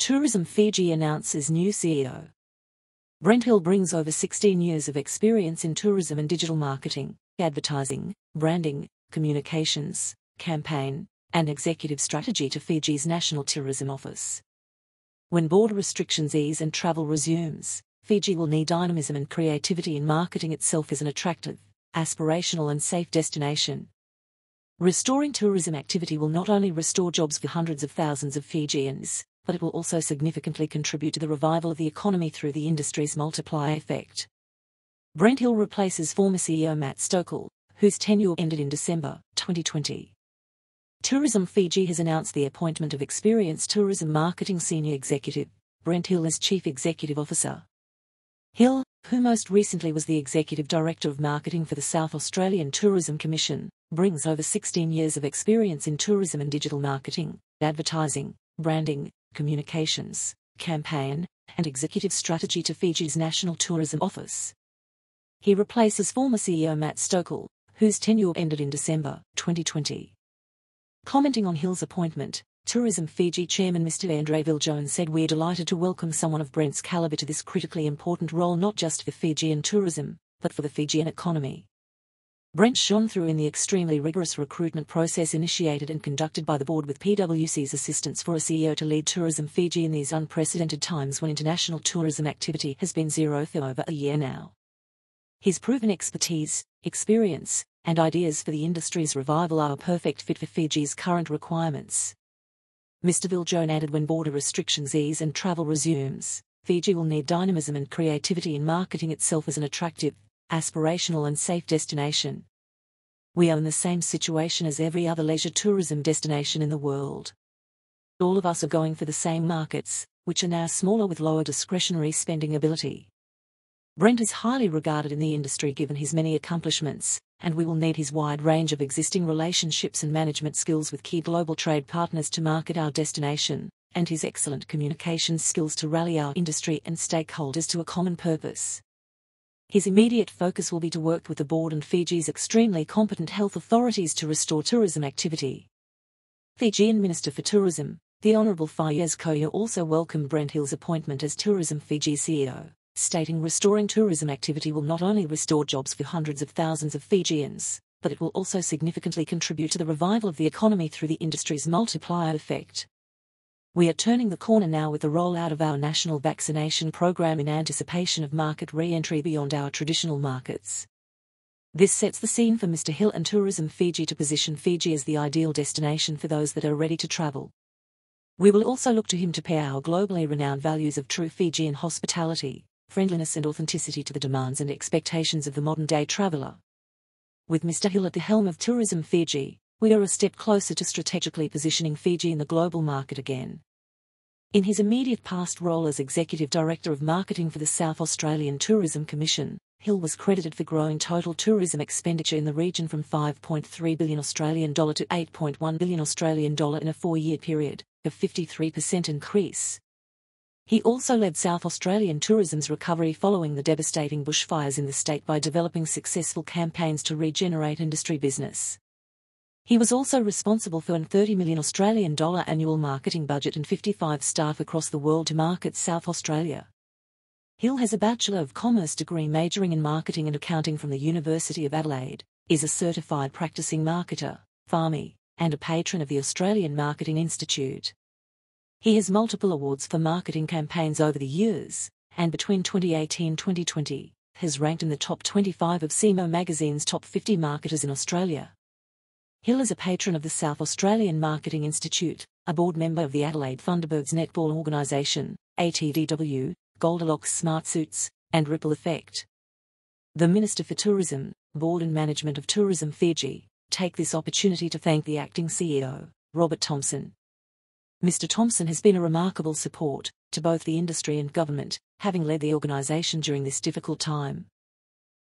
Tourism Fiji announces new CEO. Brent Hill brings over 16 years of experience in tourism and digital marketing, advertising, branding, communications, campaign, and executive strategy to Fiji's National Tourism Office. When border restrictions ease and travel resumes, Fiji will need dynamism and creativity in marketing itself as an attractive, aspirational and safe destination. Restoring tourism activity will not only restore jobs for hundreds of thousands of Fijians, but it will also significantly contribute to the revival of the economy through the industry's multiplier effect. Brent Hill replaces former CEO Matt Stokel, whose tenure ended in December 2020. Tourism Fiji has announced the appointment of experienced tourism marketing senior executive, Brent Hill, as Chief Executive Officer. Hill, who most recently was the Executive Director of Marketing for the South Australian Tourism Commission, brings over 16 years of experience in tourism and digital marketing, advertising, branding, communications, campaign, and executive strategy to Fiji's National Tourism Office. He replaces former CEO Matt Stokel, whose tenure ended in December 2020. Commenting on Hill's appointment, Tourism Fiji Chairman Mr. Andre Viljoen said, "We're delighted to welcome someone of Brent's calibre to this critically important role, not just for Fijian tourism, but for the Fijian economy." Brent shone through in the extremely rigorous recruitment process initiated and conducted by the board with PwC's assistance for a CEO to lead Tourism Fiji in these unprecedented times when international tourism activity has been zero for over a year now. His proven expertise, experience, and ideas for the industry's revival are a perfect fit for Fiji's current requirements. Mr. Viljoen added, when border restrictions ease and travel resumes, Fiji will need dynamism and creativity in marketing itself as an attractive, aspirational and safe destination. We are in the same situation as every other leisure tourism destination in the world. All of us are going for the same markets, which are now smaller with lower discretionary spending ability. Brent is highly regarded in the industry given his many accomplishments, and we will need his wide range of existing relationships and management skills with key global trade partners to market our destination, and his excellent communications skills to rally our industry and stakeholders to a common purpose. His immediate focus will be to work with the board and Fiji's extremely competent health authorities to restore tourism activity. Fijian Minister for Tourism, the Honourable Fayez Koya, also welcomed Brent Hill's appointment as Tourism Fiji CEO, stating, "Restoring tourism activity will not only restore jobs for hundreds of thousands of Fijians, but it will also significantly contribute to the revival of the economy through the industry's multiplier effect. We are turning the corner now with the rollout of our national vaccination program in anticipation of market re-entry beyond our traditional markets. This sets the scene for Mr. Hill and Tourism Fiji to position Fiji as the ideal destination for those that are ready to travel. We will also look to him to pair our globally renowned values of true Fijian hospitality, friendliness and authenticity to the demands and expectations of the modern-day traveller. With Mr. Hill at the helm of Tourism Fiji, we are a step closer to strategically positioning Fiji in the global market again." In his immediate past role as Executive Director of Marketing for the South Australian Tourism Commission, Hill was credited for growing total tourism expenditure in the region from $5.3 billion Australian dollar to $8.1 billion Australian dollar in a 4-year period, a 53% increase. He also led South Australian tourism's recovery following the devastating bushfires in the state by developing successful campaigns to regenerate industry business. He was also responsible for an $30 million Australian dollar annual marketing budget and 55 staff across the world to market South Australia. Hill has a Bachelor of Commerce degree majoring in marketing and accounting from the University of Adelaide, is a certified practicing marketer, FAMI, and a patron of the Australian Marketing Institute. He has multiple awards for marketing campaigns over the years, and between 2018 and 2020, has ranked in the top 25 of CMO magazine's top 50 marketers in Australia. Hill is a patron of the South Australian Marketing Institute, a board member of the Adelaide Thunderbirds netball organisation, ATDW, Goldilocks Smart Suits, and Ripple Effect. The Minister for Tourism, Board and Management of Tourism Fiji, take this opportunity to thank the acting CEO, Robert Thompson. Mr. Thompson has been a remarkable support to both the industry and government, having led the organisation during this difficult time.